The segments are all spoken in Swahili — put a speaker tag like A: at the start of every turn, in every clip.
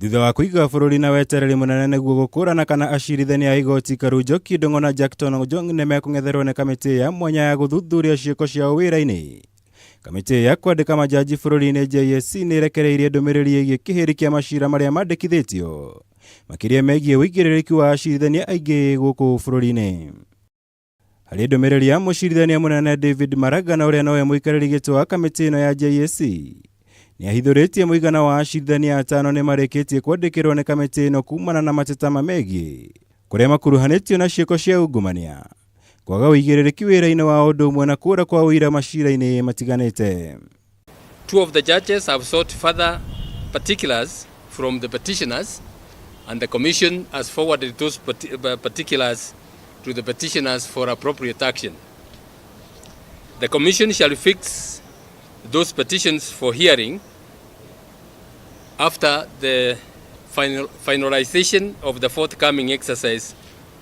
A: Thutha wa kuiga bururi na wetereri munene niguo gukurana kana Acirithania igoti Njoki Ndung'u na Jackton Ojwang ni mekung'etherwo ni kamiti ya mwanya ya guthuthuria ciiko ciao wira-ini. Kamiti ya kwandika majaji bururi-ini JSC ni irekereirie ndumiriri yegie kihiri kia macira maria mandikithitio makiria megii wuigiririki wa acirithania aingi guku bururi-ini. Hari ndumiriri ya mucirithania munene David Maraga na uria nowe muikariri giti wa kamiti ino ya JSC ni ahithuritie muigana wa acirithania atano ni marikitie kwandikirwo ni kamiti ino kuumana na mateta megii kuria makuruhanitio na ciiko cia ungumania, kwaga wuigiririki wira-ini wa undu umwe na kura kwa wira macira-ini matiganite.
B: Two of the judges have sought further particulars from the petitioners, and the commission has forwarded those particulars to the petitioners for appropriate action. The commission shall fix those petitions for hearing after the finalization of the forthcoming exercise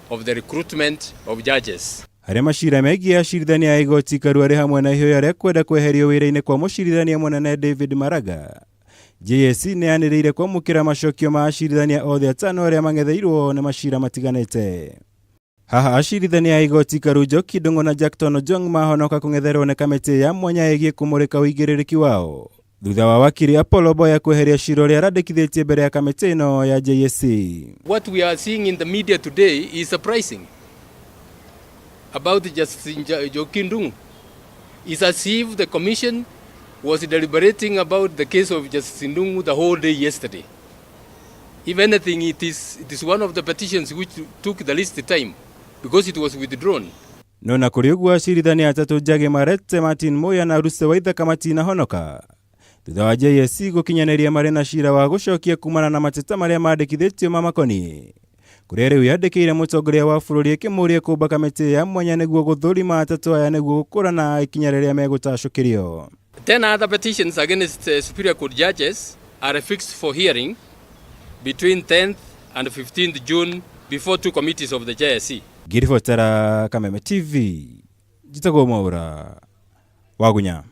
B: of the recruitment of judges.
A: Hari macira megii acirithania a igoti karu hamwe na ihoya ria kwenda kwehererio wira-ini kwa mucirithania munene David Maraga, JSC ni yaniriire kwamukira macokio ma acirithania othe atano aria mang'etheirwo ni macira matiganite. Haha acirithania a igoti karu Njoki Ndung'u na Jackton Ojwang mahonoka kung'etherwo ni kamiti ya mwanya yegie kumurika wuigiririki wao thutha wa wakiri Apollo Mboya kweheria cira uria arandikithitie mbere ya kamiti ino ya JSC.
B: What we are seeing in the media today is surprising about Jackton Ojwang Ndung'u. It's as if the commission was deliberating about the case of Jackton Ndung'u the whole day yesterday. If anything, it is one of the petitions which took the least time because it was withdrawn.
A: No na kuri uguo acirithania atatu Jage Marete Martin Moya na Ruse waitha kamati na honoka thutha wa JSC gukinyaniria mari na cira wa gucokia kumana na mateta maria mandikithitio mamakoni kuria riu yandikiire mutongoria wa bururi ikimuria kumba kamiti ya mwanya niguo guthurima atatu aya niguo gukurana ikinya riria megutacukirio.
B: 10 other petitions against Superior Court judges are fixed for hearing between 10th and 15th June before two committees of the JSC.
A: Girifotera Kameme TV, jitagwo Mwaura wa Gunya.